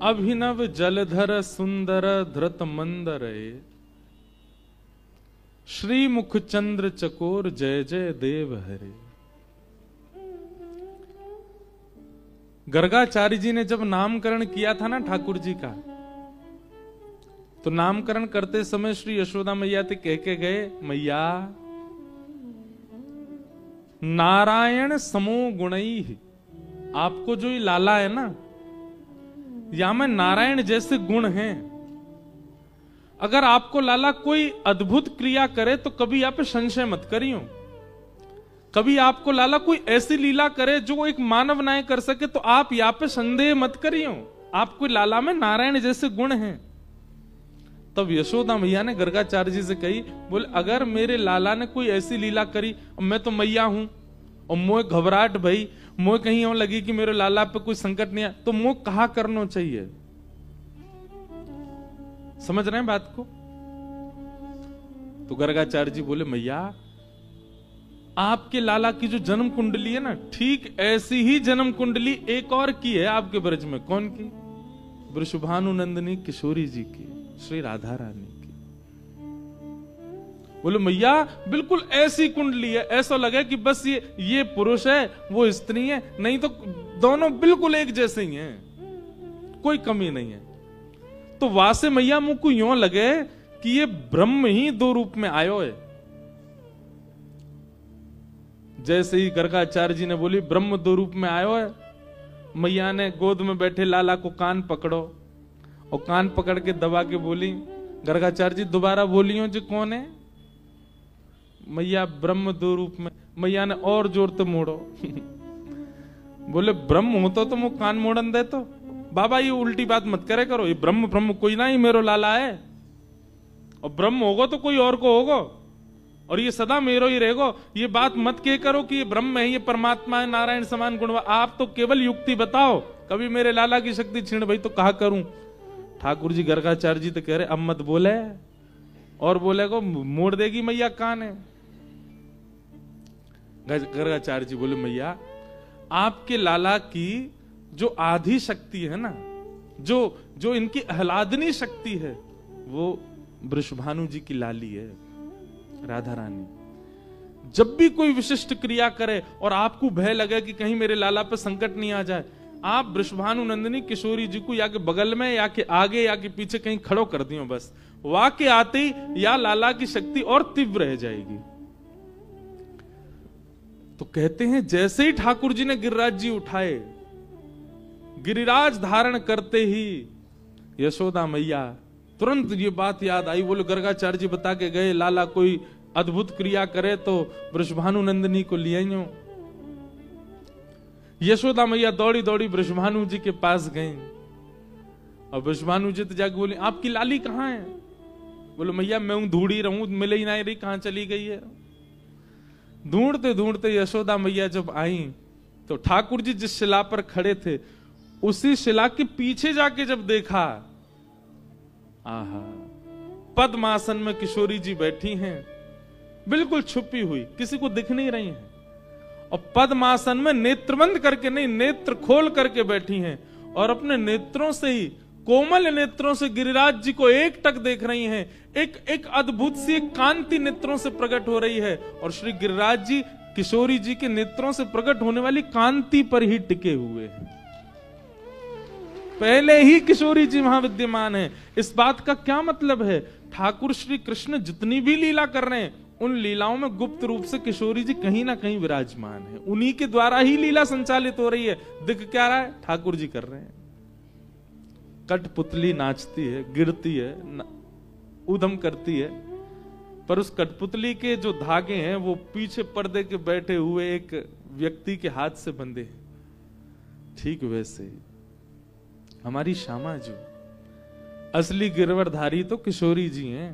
अभिनव जलधर सुंदर धृत मंदर श्री मुख चंद्र चकोर जय जय देव हरे। गर्गाचार्य जी ने जब नामकरण किया था ना ठाकुर जी का, तो नामकरण करते समय श्री यशोदा मैया से कह के गए, मैया नारायण समो गुणई, आपको जो ये लाला है ना या में नारायण जैसे गुण हैं। अगर आपको लाला कोई अद्भुत क्रिया करे तो कभी आप पे संशय मत करियो। कभी आपको लाला कोई ऐसी लीला करे जो एक मानव ना कर सके तो आप यहाँ पे संदेह मत करियो। आपको लाला में नारायण जैसे गुण हैं। तब यशोदा मैया ने गर्गाचार्य जी से कही, बोले अगर मेरे लाला ने कोई ऐसी लीला करी, मैं तो मैया हूं और मोह घबराहट भई, मोह कहीं यूं लगी कि मेरे लाला पे कोई संकट नहीं आया, तो मोह कहा करना चाहिए। समझ रहे हैं बात को? तो गर्गाचार्य जी बोले, मैया आपके लाला की जो जन्म कुंडली है ना, ठीक ऐसी ही जन्म कुंडली एक और की है आपके ब्रज में। कौन की? वृषभानु नंदिनी किशोरी जी की, श्री राधा रानी की। बोले मैया बिल्कुल ऐसी कुंडली है, ऐसा लगे कि बस ये पुरुष है वो स्त्री है, नहीं तो दोनों बिल्कुल एक जैसे ही हैं, कोई कमी नहीं है। तो वासे मैया मुझ को यूं लगे कि ये ब्रह्म ही दो रूप में आयो है। जैसे ही गर्गाचार्य जी ने बोली ब्रह्म दो रूप में आयो है, मैया ने गोद में बैठे लाला को कान पकड़ो और कान पकड़ के दबा के बोली, गर्गाचार्य जी दोबारा बोलियो जी कौन है? मैया ब्रह्म दो रूप में। मैया ने और जोर से मोड़ो बोले ब्रह्म होता तो मुझ कान मोड़न दे। तो बाबा ये उल्टी बात मत करे करो, ये ब्रह्म ब्रह्म कोई ना ही मेरो लाला है, और ब्रह्म होगा तो कोई और को होगा, और ये सदा मेरो ही रहेगो। ये बात मत कह करो कि ये ब्रह्म है, ये परमात्मा है, नारायण समान गुण। आप तो केवल युक्ति बताओ, कभी मेरे लाला की शक्ति छीन भाई तो कहा करूं। ठाकुर जी गर्गाचार्य जी तो कह रहे अब मत बोले, और बोले को मोड़ देगी मैया कान है। गर्गाचार्य जी बोले मैया आपके लाला की जो आधी शक्ति है ना, जो इनकी आह्लादनी शक्ति है, वो वृषभानु जी की लाली है, राधा रानी। जब भी कोई विशिष्ट क्रिया करे और आपको भय लगे कि कहीं मेरे लाला पे संकट नहीं आ जाए, आप वृषभानु नंदिनी किशोरी जी को या के बगल में या के आगे या के पीछे कहीं खड़ो कर दियो, बस वाके आते ही या लाला की शक्ति और तीव्र रह जाएगी। तो कहते हैं जैसे ही ठाकुर जी ने गिरिराज जी उठाए, गिरिराज धारण करते ही यशोदा मैया तुरंत ये बात याद आई। बोले गर्गाचार्य जी बता के गए लाला कोई अद्भुत क्रिया करे तो वृषभानु नंदिनी को ले आइयो। यशोदा मैया दौड़ी दौड़ी वृषभानु जी के पास गई और वृषभानु जी तो जाके बोली आपकी लाली कहाँ है? बोले मैया मैं हूं ढूंढी रहूं, मिले ही नहीं रही, कहां चली गई है। ढूंढते ढूंढते यशोदा मैया जब आई तो ठाकुर जी जिस शिला पर खड़े थे उसी शिला के पीछे जाके जब देखा, आहा, पद्मासन में किशोरी जी बैठी हैं, बिल्कुल छुपी हुई, किसी को दिख नहीं रही हैं, और पद्मासन में नेत्र बंद करके नहीं, नेत्र खोल करके बैठी हैं, और अपने नेत्रों से ही, कोमल नेत्रों से गिरिराज जी को एक टक देख रही हैं। एक अद्भुत सी कांति नेत्रों से प्रकट हो रही है, और श्री गिरिराज जी किशोरी जी के नेत्रों से प्रकट होने वाली कांति पर ही टिके हुए हैं। पहले ही किशोरी जी वहां विद्यमान है। इस बात का क्या मतलब है? ठाकुर श्री कृष्ण जितनी भी लीला कर रहे हैं, उन लीलाओं में गुप्त रूप से किशोरी जी कहीं ना कहीं विराजमान है। उन्हीं के द्वारा ही लीला संचालित हो रही है। दिख क्या रहा है? ठाकुर जी कर रहे हैं। कठपुतली नाचती है, गिरती है, उधम करती है, पर उस कठपुतली के जो धागे हैं वो पीछे पर्दे के बैठे हुए एक व्यक्ति के हाथ से बंधे हैं। ठीक वैसे ही हमारी श्यामा जो असली गिरवरधारी तो किशोरी जी हैं,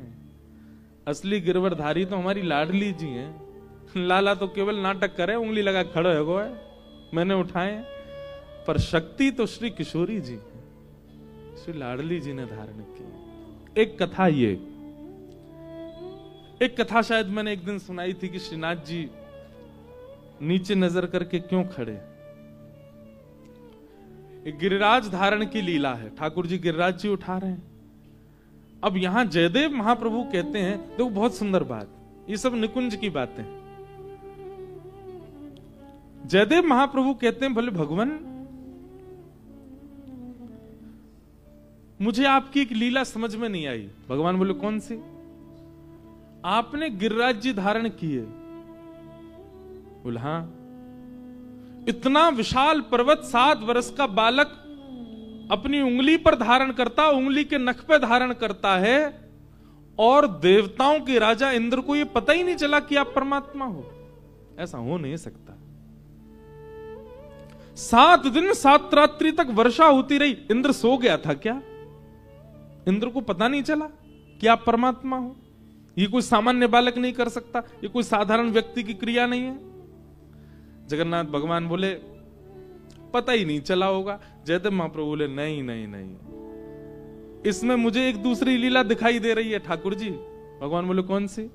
असली गिरवरधारी तो हमारी लाडली जी हैं। लाला तो केवल नाटक करे, उंगली लगा खड़े हो गए, मैंने उठाए, पर शक्ति तो श्री किशोरी जी, श्री लाडली जी ने धारण की। एक कथा एक कथा शायद मैंने एक दिन सुनाई थी कि श्रीनाथ जी नीचे नजर करके क्यों खड़े। एक गिरिराज धारण की लीला है, ठाकुर जी गिरिराज जी उठा रहे हैं। अब यहां जयदेव महाप्रभु कहते हैं, देखो बहुत सुंदर बात, ये सब निकुंज की बातें। जयदेव महाप्रभु कहते हैं, भले भगवान मुझे आपकी एक लीला समझ में नहीं आई। भगवान बोले कौन सी? आपने गिरिराज जी धारण किए। बोले हाँ। इतना विशाल पर्वत, 7 वर्ष का बालक अपनी उंगली पर धारण करता, उंगली के नख पे धारण करता है, और देवताओं के राजा इंद्र को यह पता ही नहीं चला कि आप परमात्मा हो। ऐसा हो नहीं सकता। 7 दिन 7 रात्रि तक वर्षा होती रही। इंद्र सो गया था क्या? इंद्र को पता नहीं चला कि आप परमात्मा हो? ये कोई सामान्य बालक नहीं कर सकता, ये कोई साधारण व्यक्ति की क्रिया नहीं है। जगन्नाथ भगवान बोले पता ही नहीं चला होगा। जयदेव महाप्रभु बोले नहीं नहीं नहीं, इसमें मुझे एक दूसरी लीला दिखाई दे रही है ठाकुर जी। भगवान बोले कौन सी?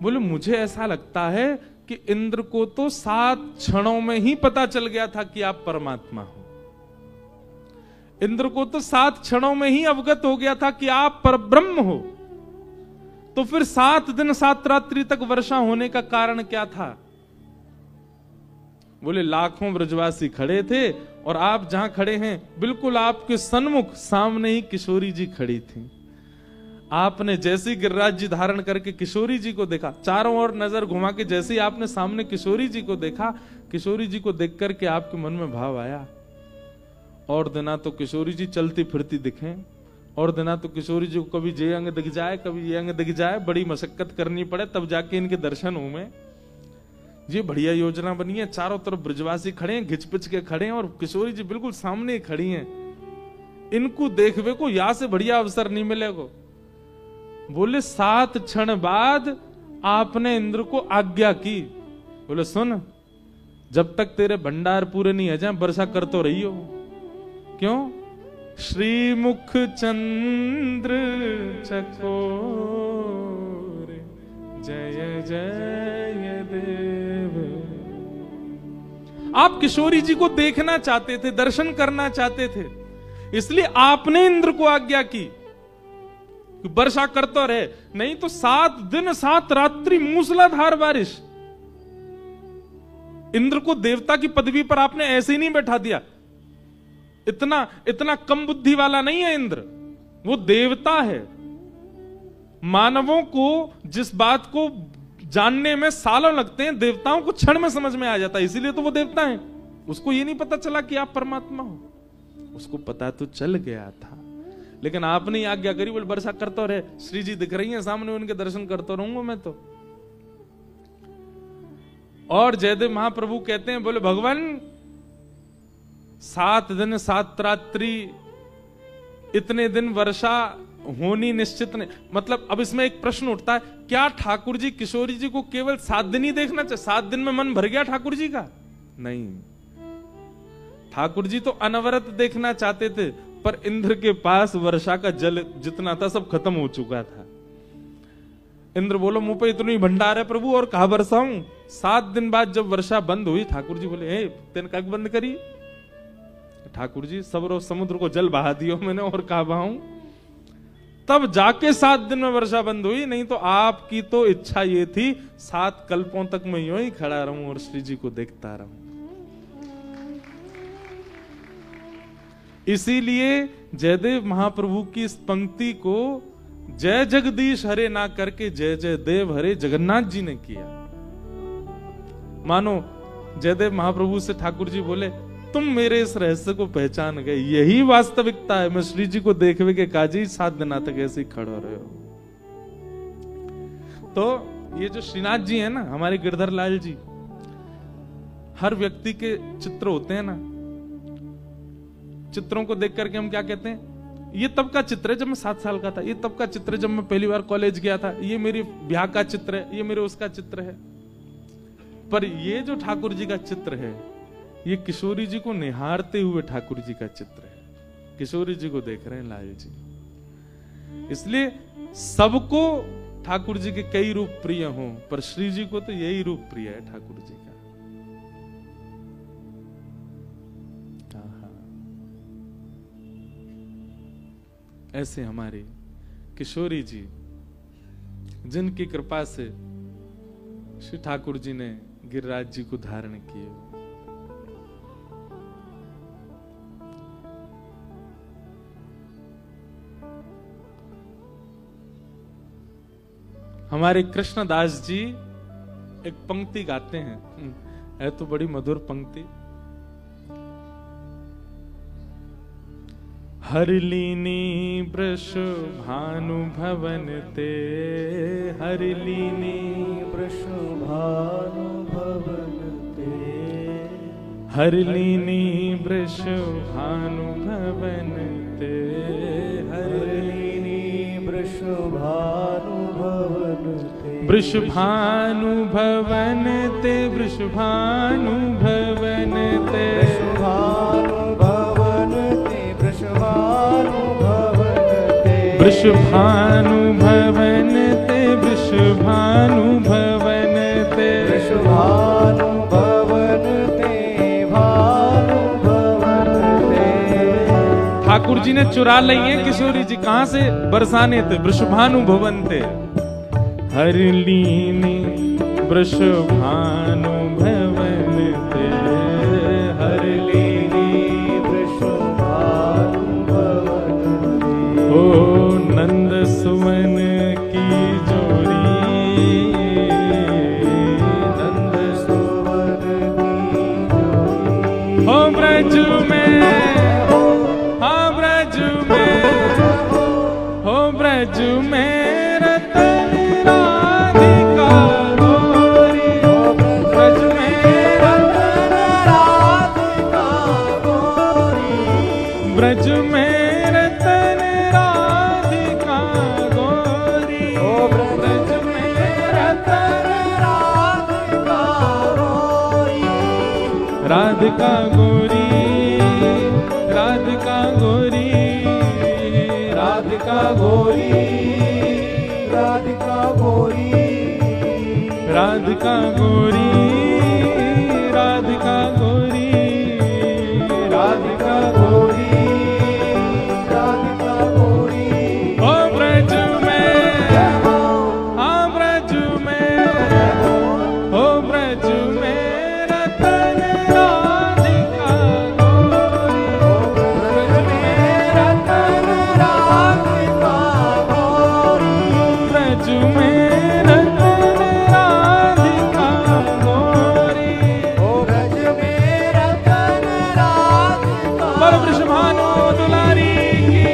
बोले मुझे ऐसा लगता है कि इंद्र को तो 7 क्षणों में ही पता चल गया था कि आप परमात्मा हो। इंद्र को तो 7 क्षणों में ही अवगत हो गया था कि आप परब्रह्म हो। तो फिर 7 दिन 7 रात्रि तक वर्षा होने का कारण क्या था? बोले लाखों ब्रजवासी खड़े थे और आप जहां खड़े हैं बिल्कुल आपके सन्मुख सामने ही किशोरी जी खड़ी थी। आपने जैसे ही गिरिराज जी धारण करके किशोरी जी को देखा, चारों ओर नजर घुमा के जैसे ही आपने सामने किशोरी जी को देखा, किशोरी जी को देख करके आपके मन में भाव आया, और दिना तो किशोरी जी चलती फिरती दिखें, और दिना तो किशोरी जी को कभी ये अंग दिख जाए, कभी ये अंग दिख जाए, बड़ी मशक्कत करनी पड़े तब जाके इनके दर्शन हो में। ये बढ़िया योजना बनी है। चारों तरफ ब्रजवासी खड़े हैं, घिच पिच के खड़े हैं, और किशोरी जी बिल्कुल सामने खड़ी हैं। इनको देखवे को यहां से बढ़िया अवसर नहीं मिलेगा। बोले 7 क्षण बाद आपने इंद्र को आज्ञा की। बोले सुन, जब तक तेरे भंडार पूरे नहीं हो जाए वर्षा कर तो रही हो। क्यों? श्रीमुख चंद्र चकोर जय जय देव। आप किशोरी जी को देखना चाहते थे, दर्शन करना चाहते थे, इसलिए आपने इंद्र को आज्ञा की वर्षा करता रहे। नहीं तो 7 दिन 7 रात्रि मूसलाधार बारिश। इंद्र को देवता की पदवी पर आपने ऐसे ही नहीं बैठा दिया। इतना कम बुद्धि वाला नहीं है इंद्र, वो देवता है। मानवों को जिस बात को जानने में सालों लगते हैं, देवताओं को क्षण में समझ में आ जाता है, इसीलिए तो वो देवता है। उसको ये नहीं पता चला कि आप परमात्मा हो, उसको पता तो चल गया था, लेकिन आपने आज्ञा करी। बोले वर्षा करता रहे, श्री जी दिख रही हैं सामने, उनके दर्शन करता रहूंगा मैं तो। और जयदेव महाप्रभु कहते हैं, बोले भगवान 7 दिन 7 रात्रि, इतने दिन वर्षा होनी निश्चित नहीं। मतलब अब इसमें एक प्रश्न उठता है, क्या ठाकुर जी किशोरी जी को केवल 7 दिन ही देखना चाहिए? 7 दिन में मन भर गया ठाकुर जी का? नहीं, ठाकुर जी तो अनवरत देखना चाहते थे, पर इंद्र के पास वर्षा का जल जितना था सब खत्म हो चुका था। इंद्र बोलो मुंह पे इतनी भंडार है प्रभु, और कहा बरसाऊं? 7 दिन बाद जब वर्षा बंद हुई, ठाकुर जी बोले तेन कब बंद करी? ठाकुर जी सब समुद्र को जल बहा दियो मैंने, और कहा बहाऊं? तब जाके 7 दिन में वर्षा बंद हुई। नहीं तो आपकी तो इच्छा ये थी 7 कल्पों तक मैं यूं ही खड़ा रहूं और श्री जी को देखता रहूं। इसीलिए जयदेव महाप्रभु की इस पंक्ति को जय जगदीश हरे ना करके जय जय देव हरे जगन्नाथ जी ने किया। मानो जयदेव महाप्रभु से ठाकुर जी बोले, तुम मेरे इस रहस्य को पहचान गए, यही वास्तविकता है। मैं श्री जी को देखवे के काजी 7 दिन तक ऐसे ही खड़े रहे हो। तो ये जो श्रीनाथ जी है ना, हमारे गिरधर लाल जी, हर व्यक्ति के चित्र होते हैं ना, चित्रों को देख करके हम क्या कहते हैं? ये तब का चित्र है जब मैं 7 साल का था, ये तब का चित्र है जब मैं पहली बार कॉलेज गया था, ये मेरी ब्याह का चित्र है, ये मेरे उसका चित्र है। पर ये जो ठाकुर जी का चित्र है, ये किशोरी जी को निहारते हुए ठाकुर जी का चित्र है। किशोरी जी को देख रहे हैं लाल जी। इसलिए सबको ठाकुर जी के कई रूप प्रिय हों, पर श्री जी को तो यही रूप प्रिय है ठाकुर जी का। ऐसे हमारी किशोरी जी, जिनकी कृपा से श्री ठाकुर जी ने गिरिराज जी को धारण किए। हमारे कृष्णदास जी एक पंक्ति गाते हैं, है तो बड़ी मधुर पंक्ति। हरलीनी वृषभानुभवन ते, हरलीनी वृषभानुभवन ते, हरलीनी वृषभानुभवन ते, हरलीनी वृषभानुभवन ते, वृषभानुभवन ते, वृषभानुभवन ते, वृषभानुभवन ते, वृषभानुभवन ते, वृषभानुभवन ते, भानुभवन ते। ठाकुर जी ने चुरा ली है किशोरी जी, कहां से? बरसाने थे। वृषभानुभवन ते, हरलीनी वृषभानुभवन ते, हरलीनी वृषभानुभवन ते। ओ नंद सुवन की जोड़ी, नंद सुवन की जोड़ी। हो ब्रज में, हाँ ब्रज में, हो ब्रज में रतन राधिका गोरी, हो ब्रज में रतन राधिका गोरी, ब्रज में रतन राधिका गोरी, ओ ब्रज में रतन राधिका गोरी। राधिका गोरी, राधिका गोरी, राधिका गोरी, राधिका गोरी, राधिका गोरी, राधिका गोरी, राधिका गोरी, राधिका गोरी। ओ ब्रज में, हाँ ब्रज में, ओ ब्रज में रतन राधिका गोरी, ओ ब्रज में रतन राधिका गोरी, ब्रज में रतन राधिका गोरी। ओ ब्रज में रतन राधिका। पर वृषभानु दुलारी की।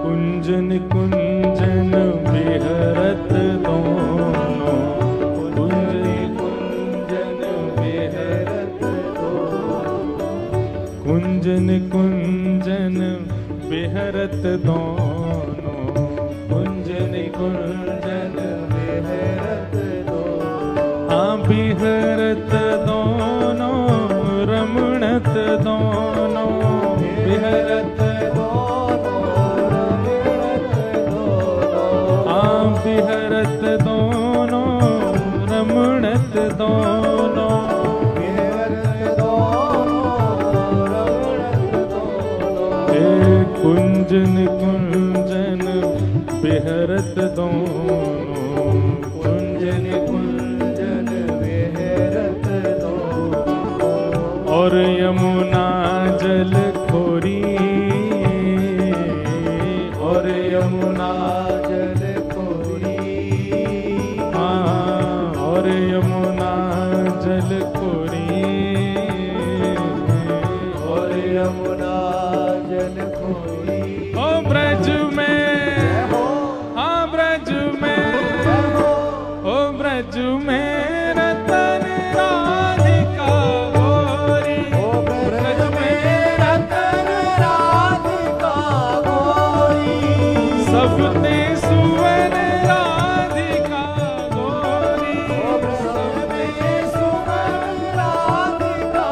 कुंजन कुंजन बिहरत दोनों, कुंजन कुंजन बिहरत दोनों, कुंजन कुंजन बिहरत दोनों, कुंजन कुंजन बिहरत दोनों, हाँ बिहरत दोनों, रमणत दोनों, बिहरत बिहरत दोनों, रमणत दोनों, बिहरत दोनों, रमणत दोनों। हे कुंजन कुंजन बिहरत दोनों, कुंजन कुंजन बिहरत दोनों, और यमुना जल खोरी, और यमुना जल खोरी, हाँ और यमुना जल खोरी, और यमुना जल खोरी। ओ ब्रज में, हाँ ब्रज में, ओ ब्रज में रतन राधिका गोरी, ओ ब्रज में रतन राधिका गोरी, सब ते सुवन राधिका गोरी, ओ ब्रज में सुवन राधिका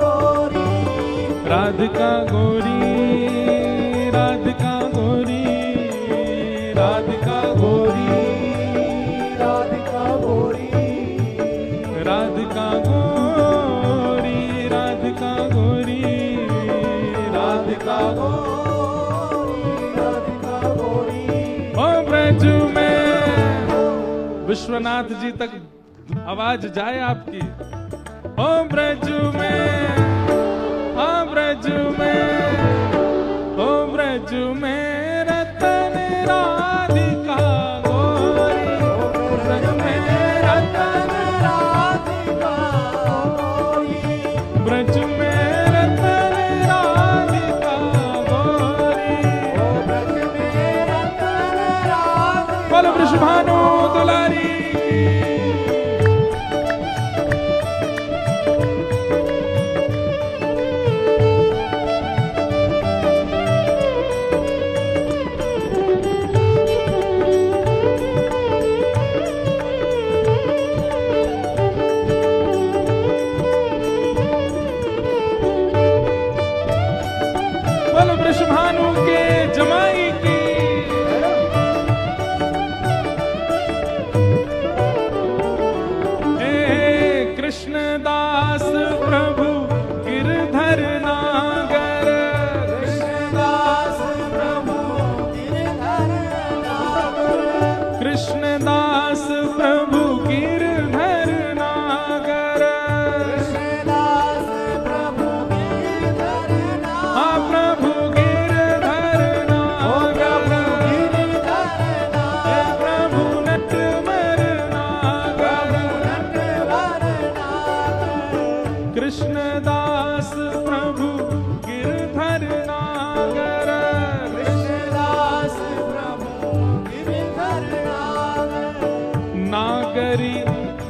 गोरी, राधिका गोरी, राधिका गोरी, राधिका गोरी, राधिका गोरी, राधिका गोरी, राधिका गोरी, विश्वनाथ जी तक आवाज जाए आपकी। ओ ब्रज में, ओ ब्रज में, ओ ब्रज में रतन राधिका गोरी, ओ ब्रज में रतन राधिका गोरी, ब्रज में रतन राधिका गोरी, ओ ब्रज में रतन राधिका। बोलो वृषभानु दुलारी। वृषभानु के जमाई की। कृष्णदास प्रभु गिरधर नागर, कृष्णदास प्रभु गिरधर नागर, कृष्णदास प्रभु गिरधर नागर, कृष्णदास प्रभु गिरधर नागर, प्रभु गिरधर नागर, प्रभु नटवर नागर, कृष्णदास प्रभु गिरधर नागर, कृष्णदास प्रभु गिरधर नागर, नागरी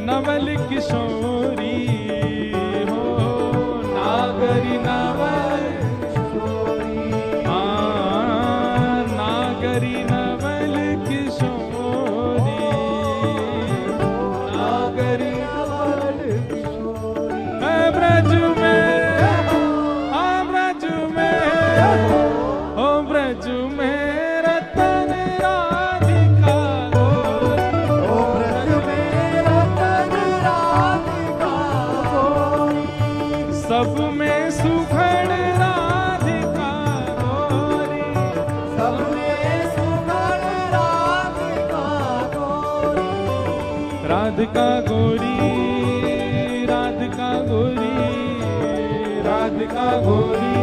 नवल किशोरी हो, नागरी नवल किशोरी, नागरी नवल किशोरी, नागरी नवल किशोरी। ब्रज में, आ ब्रज में, ओ ब्रज में रतन राधिका गोरी, ओ ब्रज में रतन राधिका गोरी, सब में सुघड़ राधिका गोरी, सब में सुघड़ राधिका गोरी, राधिका गोरी, राधिका गोरी, राधिका गोरी,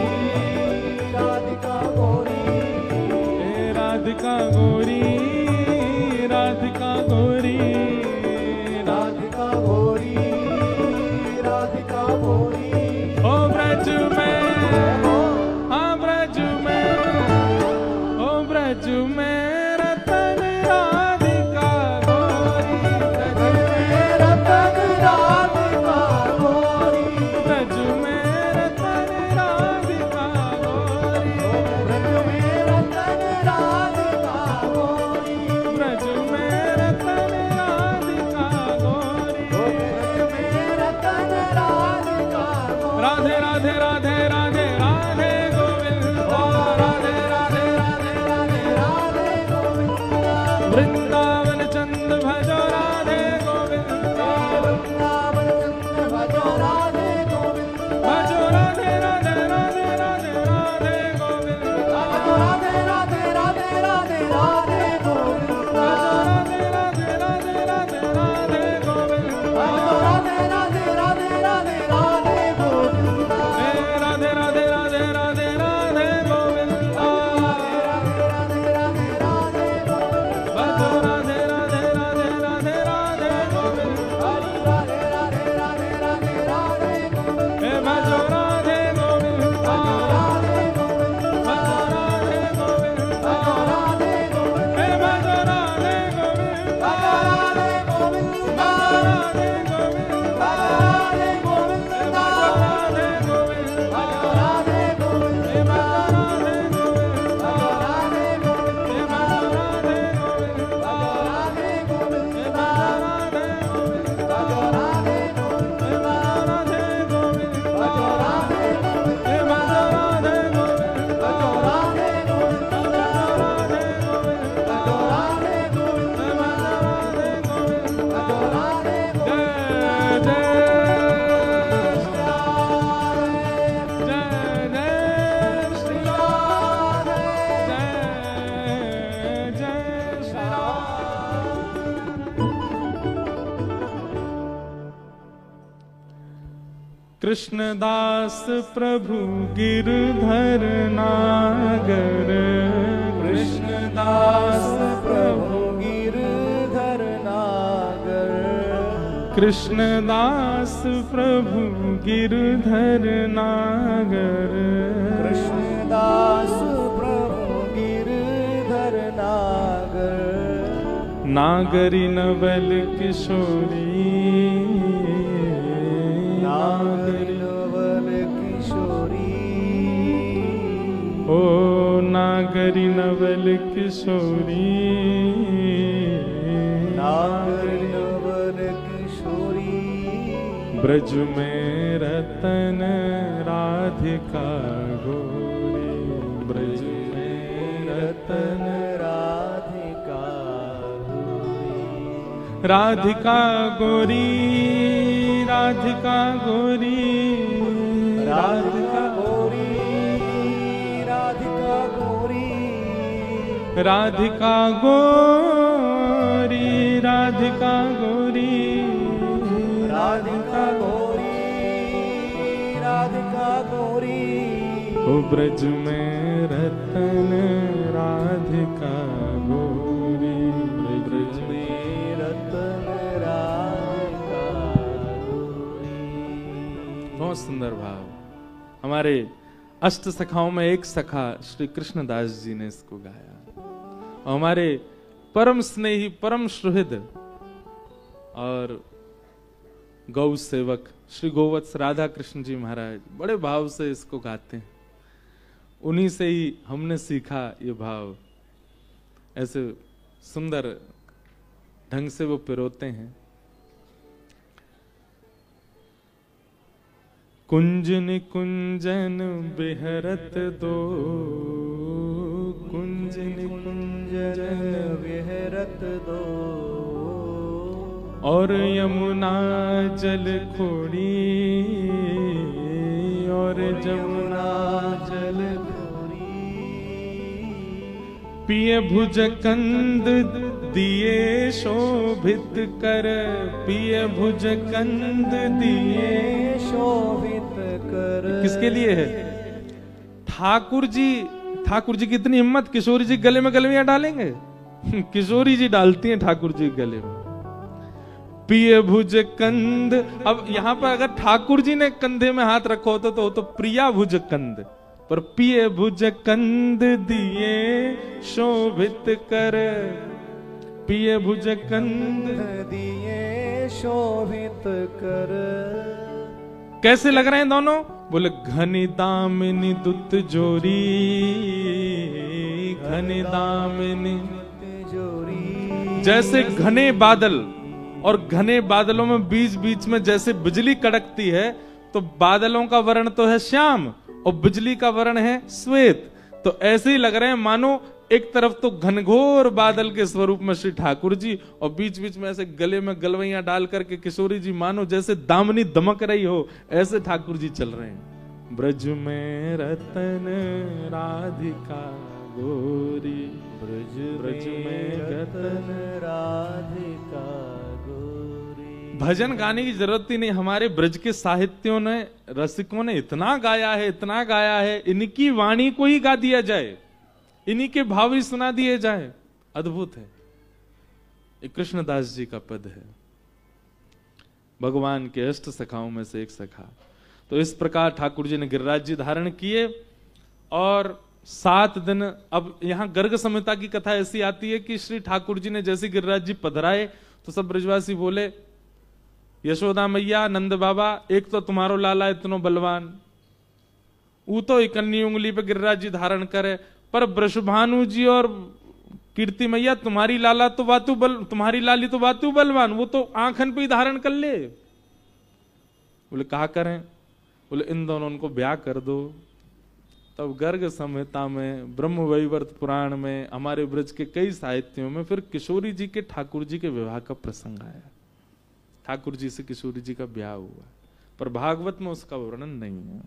राधिका गोरी, राधिका गोरी, राधिका गोरी, राधिका गोरी, राधिका गोरी। ओ ब्रज में, आ ब्रज में, ओ ब्रज में रतन राधिका गोरी, ब्रज में रतन राधिका गोरी, ब्रज में रतन राधिका गोरी, ब्रज में रतन राधिका गोरी, ब्रज में रतन राधिका गोरी, ब्रज में रतन राधिका गोरी। राधे राधे राधे राधे राधे गोविंद, राधे राधे राधे राधे राधे गोविंद, वृंदावन चंद भजो राधे गोविंद, वृंदावन चंद भजो राधे गोविंद, भजो राधे राधे राधे राधे राधे गोविंद, भजो राधे राधे राधे राधे राधे गोविंद, भजो राधे राधे राधे राधे राधे गोविंद, भजो राधे राधे राधे राधे राधे गोविंद, राधे राधे राधे राधे राधे गोविंद, राधे राधे राधे राधे राधे गोविंद, भजो राधे राधे राधे राधे कृष्णदास प्रभु गिरधर नागर, कृष्णदास प्रभु गिरधर नागर, कृष्णदास प्रभु गिरधर नागर, कृष्णदास प्रभु गिरधर नागर, नागरी नवल किशोरी, नागरी नवल किशोरी, ओ नागरी नवल किशोरी, नागरी नवल किशोरी, ब्रज में रतन राधिका गोरी, ब्रज में रतन राधिका गोरी, राधिका गोरी, राधिका गोरी, राधिका गोरी, राधिका गोरी, राधिका गोरी, राधिका गोरी, राधिका गोरी, राधिका गोरी, ओ ब्रज में रतन राधिका गोरी, ब्रज में रतन राधिका गोरी। बहुत सुंदर भाव। हमारे अष्ट सखाओं में एक सखा श्री कृष्णदास जी ने इसको गाया, और हमारे परम स्नेही परम सुहृद और गौ सेवक श्री गोवत्स राधा कृष्ण जी महाराज बड़े भाव से इसको गाते हैं। उन्हीं से ही हमने सीखा ये भाव, ऐसे सुंदर ढंग से वो पिरोते हैं। कुंजन कुंजन बिहरत दो, कुंजन कुंजन विहरत दो, और यमुना जल खोड़ी, और यमुना जल खोरी, पिए भुज कंद दिए शोभित कर, पिए भुज कंद दिए शोभित कर। किसके लिए है? ठाकुर जी, ठाकुर जी की इतनी हिम्मत, किशोरी जी गले में गलवियां डालेंगे? किशोरी जी डालती हैं ठाकुर जी गले में। पिए भुज कंद, अब यहां पर अगर ठाकुर जी ने कंधे में हाथ रखा होता तो प्रिया भुज कंद, पर पिए भुज कंद दिए शोभित कर, पिए भुज कंद दिए शोभित कर। कैसे लग रहे हैं दोनों? बोले घनी दामिनी दुत जोरी, घनी दामिनी जोरी, जैसे घने बादल, और घने बादलों में बीच बीच में जैसे बिजली कड़कती है, तो बादलों का वर्ण तो है श्याम और बिजली का वर्ण है श्वेत। तो ऐसे ही लग रहे हैं मानो एक तरफ तो घनघोर बादल के स्वरूप में श्री ठाकुर जी, और बीच बीच में ऐसे गले में गलवैया डाल करके किशोरी जी मानो जैसे दामनी दमक रही हो, ऐसे ठाकुर जी चल रहे हैं। ब्रज में रतन राधिका गोरी, ब्रज में रतन राधिका गोरी। भजन गाने की जरूरत ही नहीं, हमारे ब्रज के साहित्यों ने, रसिकों ने इतना गाया है, इतना गाया है, इनकी वाणी को ही गा दिया जाए, इन्हीं के भाव ही सुना दिए जाए, अद्भुत है। ये कृष्णदास जी का पद है, भगवान के अष्ट सखाओं में से एक सखा। तो इस प्रकार ठाकुर जी ने गिरिराज जी धारण किए, और 7 दिन, अब यहां गर्ग संहिता की कथा ऐसी आती है कि श्री ठाकुर जी ने जैसे गिरिराज जी पधराए तो सब ब्रजवासी बोले, यशोदा मैया, नंद बाबा, एक तो तुम्हारो लाला इतनो बलवान, वो तो इकन्नी उंगली पे गिरिराज जी धारण करे, पर वृषभानु जी और कीर्ति मैया तुम्हारी लाला तो वातु बल, तुम्हारी लाली तो वातु बलवान, वो तो आंखन पे ही धारण कर ले। बोले कहा करें? बोले इन दोनों उनको ब्याह कर दो। तब गर्ग संहिता में, ब्रह्म वैवर्त पुराण में, हमारे ब्रज के कई साहित्यों में फिर किशोरी जी के ठाकुर जी के विवाह का प्रसंग आया। ठाकुर जी से किशोरी जी का ब्याह हुआ, पर भागवत में उसका वर्णन नहीं है।